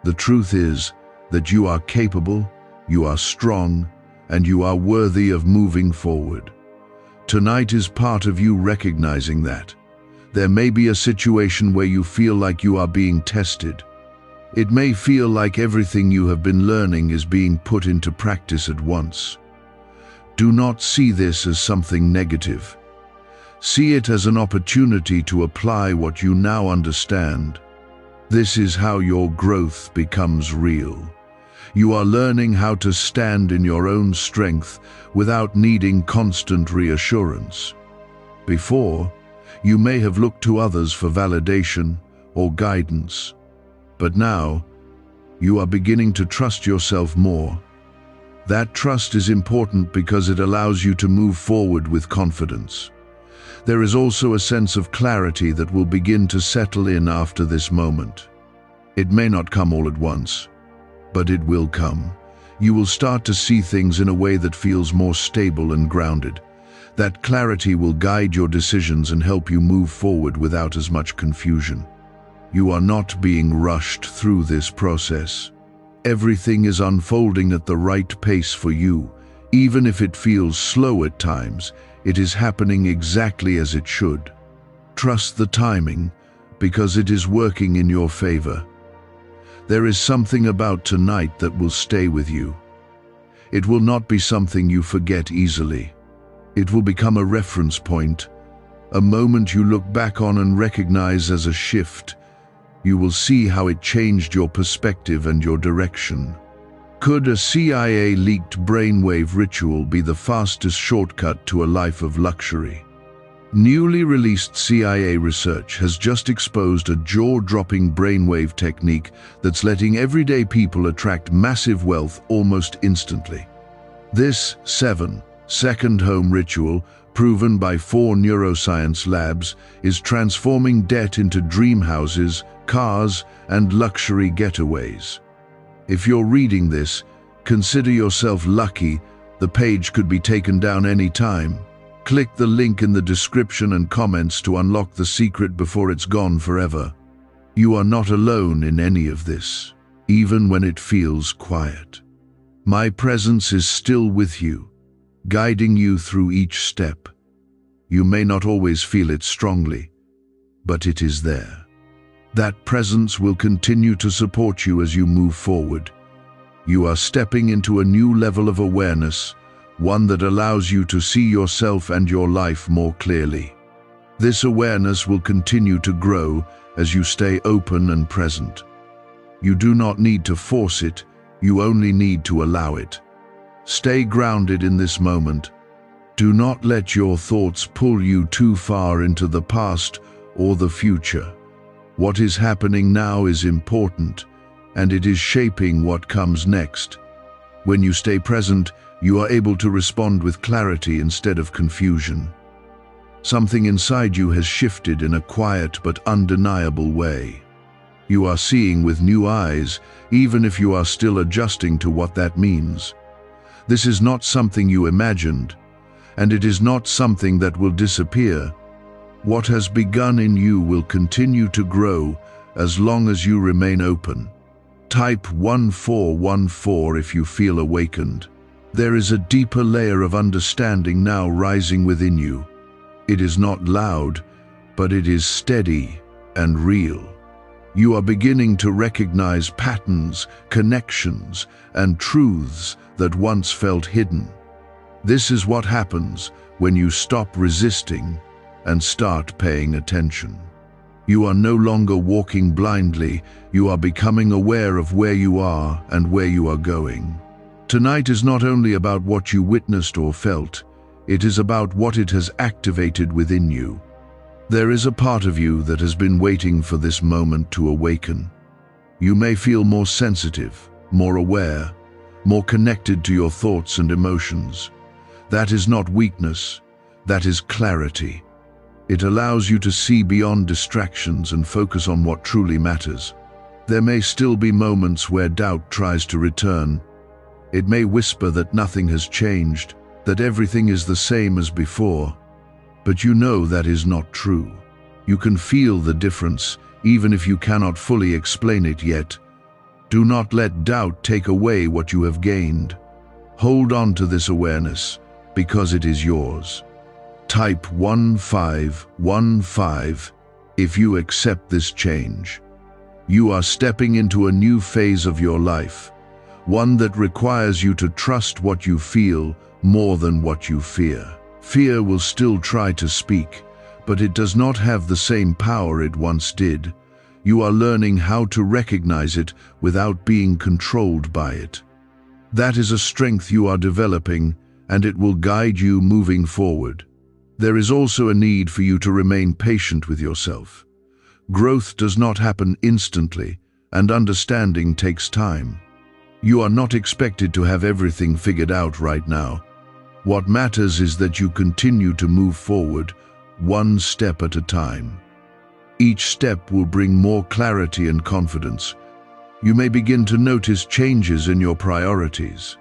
The truth is that you are capable, you are strong, and you are worthy of moving forward. Tonight is part of you recognizing that. There may be a situation where you feel like you are being tested. It may feel like everything you have been learning is being put into practice at once. Do not see this as something negative. See it as an opportunity to apply what you now understand. This is how your growth becomes real. You are learning how to stand in your own strength without needing constant reassurance. Before, you may have looked to others for validation or guidance. But now, You are beginning to trust yourself more. That trust is important because it allows you to move forward with confidence. There is also a sense of clarity that will begin to settle in after this moment. It may not come all at once, but it will come. You will start to see things in a way that feels more stable and grounded. That clarity will guide your decisions and help you move forward without as much confusion. You are not being rushed through this process. Everything is unfolding at the right pace for you. Even if it feels slow at times, it is happening exactly as it should. Trust the timing, because it is working in your favor. There is something about tonight that will stay with you. It will not be something you forget easily. It will become a reference point, a moment you look back on and recognize as a shift. You will see how it changed your perspective and your direction. Could a CIA-leaked brainwave ritual be the fastest shortcut to a life of luxury? Newly released CIA research has just exposed a jaw-dropping brainwave technique that's letting everyday people attract massive wealth almost instantly. This 7-second home ritual, proven by 4 neuroscience labs, is transforming debt into dream houses, cars, and luxury getaways. If you're reading this, consider yourself lucky. The page could be taken down any time. Click the link in the description and comments to unlock the secret before it's gone forever. You are not alone in any of this, even when it feels quiet. My presence is still with you, guiding you through each step. You may not always feel it strongly, but it is there. That presence will continue to support you as you move forward. You are stepping into a new level of awareness, one that allows you to see yourself and your life more clearly. This awareness will continue to grow as you stay open and present. You do not need to force it, you only need to allow it. Stay grounded in this moment. Do not let your thoughts pull you too far into the past or the future. What is happening now is important, and it is shaping what comes next. When you stay present, you are able to respond with clarity instead of confusion. Something inside you has shifted in a quiet but undeniable way. You are seeing with new eyes, even if you are still adjusting to what that means. This is not something you imagined, and it is not something that will disappear. What has begun in you will continue to grow as long as you remain open. Type 1414 if you feel awakened. There is a deeper layer of understanding now rising within you. It is not loud, but it is steady and real. You are beginning to recognize patterns, connections, and truths that once felt hidden. This is what happens when you stop resisting and start paying attention. You are no longer walking blindly, you are becoming aware of where you are and where you are going. Tonight is not only about what you witnessed or felt, it is about what it has activated within you. There is a part of you that has been waiting for this moment to awaken. You may feel more sensitive, more aware, more connected to your thoughts and emotions. That is not weakness, that is clarity. It allows you to see beyond distractions and focus on what truly matters. There may still be moments where doubt tries to return. It may whisper that nothing has changed, that everything is the same as before. But you know that is not true. You can feel the difference, even if you cannot fully explain it yet. Do not let doubt take away what you have gained. Hold on to this awareness, because it is yours. Type 1515 if you accept this change. You are stepping into a new phase of your life, one that requires you to trust what you feel more than what you fear. Fear will still try to speak, but it does not have the same power it once did. You are learning how to recognize it without being controlled by it. That is a strength you are developing, and it will guide you moving forward. There is also a need for you to remain patient with yourself. Growth does not happen instantly, and understanding takes time. You are not expected to have everything figured out right now. What matters is that you continue to move forward, one step at a time. Each step will bring more clarity and confidence. You may begin to notice changes in your priorities.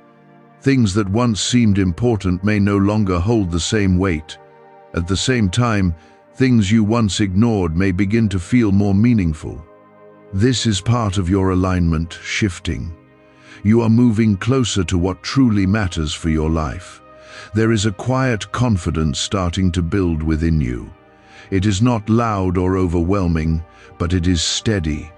Things that once seemed important may no longer hold the same weight. At the same time, things you once ignored may begin to feel more meaningful. This is part of your alignment shifting. You are moving closer to what truly matters for your life. There is a quiet confidence starting to build within you. It is not loud or overwhelming, but it is steady.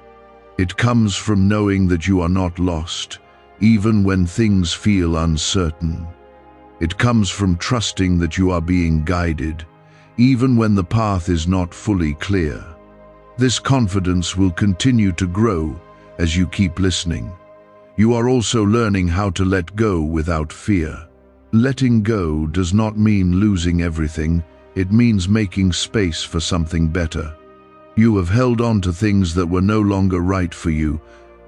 It comes from knowing that you are not lost, even when things feel uncertain. It comes from trusting that you are being guided, even when the path is not fully clear. This confidence will continue to grow as you keep listening. You are also learning how to let go without fear. Letting go does not mean losing everything. It means making space for something better. You have held on to things that were no longer right for you,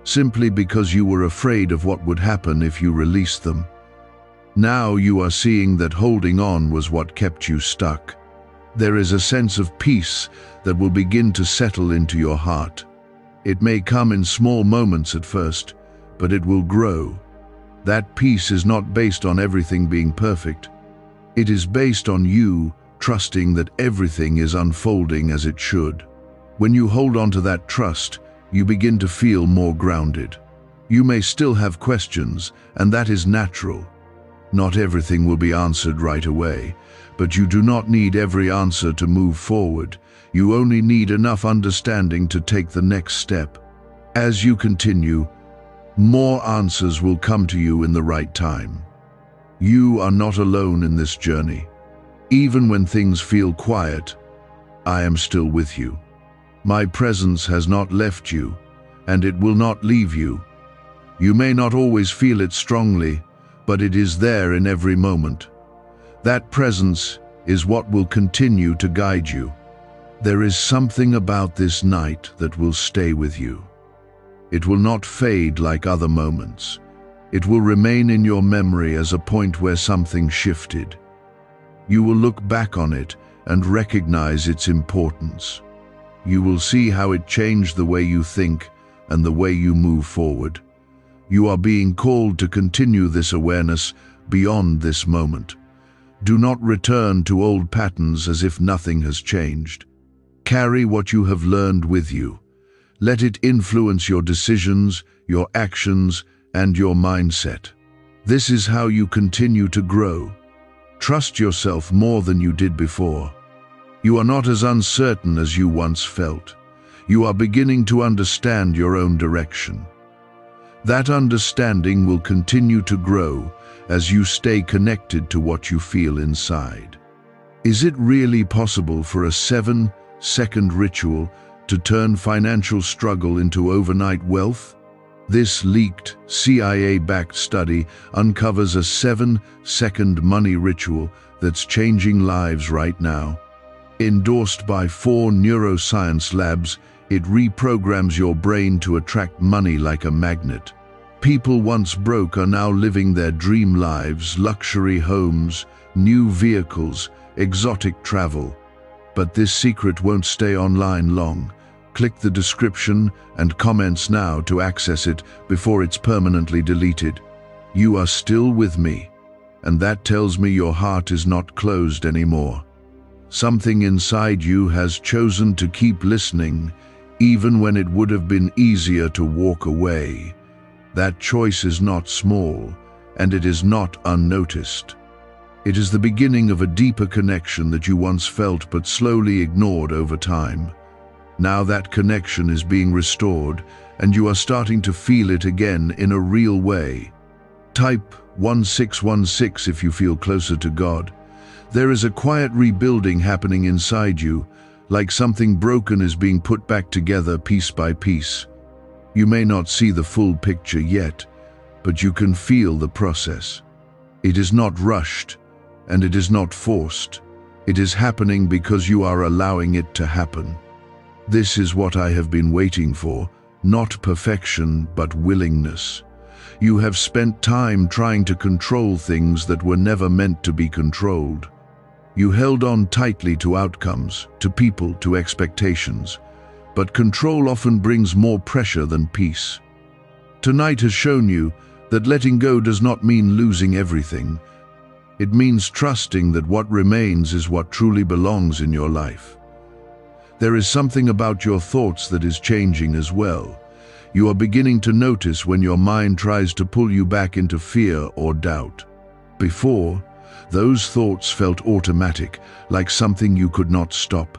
simply because you were afraid of what would happen if you released them. Now you are seeing that holding on was what kept you stuck. There is a sense of peace that will begin to settle into your heart. It may come in small moments at first, but it will grow. That peace is not based on everything being perfect. It is based on you trusting that everything is unfolding as it should. When you hold on to that trust, you begin to feel more grounded. You may still have questions, and that is natural. Not everything will be answered right away, but you do not need every answer to move forward. You only need enough understanding to take the next step. As you continue, more answers will come to you in the right time. You are not alone in this journey. Even when things feel quiet, I am still with you. My presence has not left you, and it will not leave you. You may not always feel it strongly, but it is there in every moment. That presence is what will continue to guide you. There is something about this night that will stay with you. It will not fade like other moments. It will remain in your memory as a point where something shifted. You will look back on it and recognize its importance. You will see how it changed the way you think and the way you move forward. You are being called to continue this awareness beyond this moment. Do not return to old patterns as if nothing has changed. Carry what you have learned with you. Let it influence your decisions, your actions, and your mindset. This is how you continue to grow. Trust yourself more than you did before. You are not as uncertain as you once felt. You are beginning to understand your own direction. That understanding will continue to grow as you stay connected to what you feel inside. Is it really possible for a 7-second ritual to turn financial struggle into overnight wealth? This leaked, CIA-backed study uncovers a 7-second money ritual that's changing lives right now. Endorsed by 4 neuroscience labs, it reprograms your brain to attract money like a magnet. People once broke are now living their dream lives, luxury homes, new vehicles, exotic travel. But this secret won't stay online long. Click the description and comments now to access it before it's permanently deleted. You are still with me, and that tells me your heart is not closed anymore. Something inside you has chosen to keep listening, even when it would have been easier to walk away. That choice is not small, and it is not unnoticed. It is the beginning of a deeper connection that you once felt but slowly ignored over time. Now that connection is being restored, and you are starting to feel it again in a real way. Type 1616 if you feel closer to God. There is a quiet rebuilding happening inside you, like something broken is being put back together piece by piece. You may not see the full picture yet, but you can feel the process. It is not rushed, and it is not forced. It is happening because you are allowing it to happen. This is what I have been waiting for, not perfection, but willingness. You have spent time trying to control things that were never meant to be controlled. You held on tightly to outcomes, to people, to expectations. But control often brings more pressure than peace. Tonight has shown you that letting go does not mean losing everything. It means trusting that what remains is what truly belongs in your life. There is something about your thoughts that is changing as well. You are beginning to notice when your mind tries to pull you back into fear or doubt. Before, those thoughts felt automatic, like something you could not stop.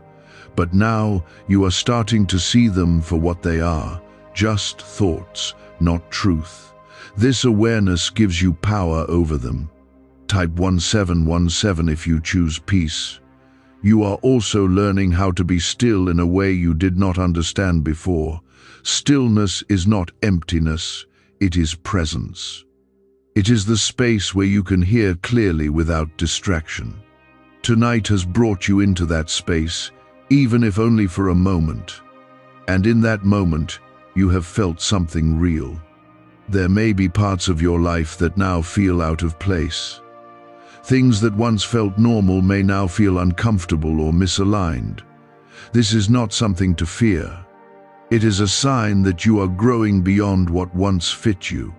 But now you are starting to see them for what they are, just thoughts, not truth. This awareness gives you power over them. Type 1717 if you choose peace. You are also learning how to be still in a way you did not understand before. Stillness is not emptiness, it is presence. It is the space where you can hear clearly without distraction. Tonight has brought you into that space, even if only for a moment. And in that moment, you have felt something real. There may be parts of your life that now feel out of place. Things that once felt normal may now feel uncomfortable or misaligned. This is not something to fear. It is a sign that you are growing beyond what once fit you.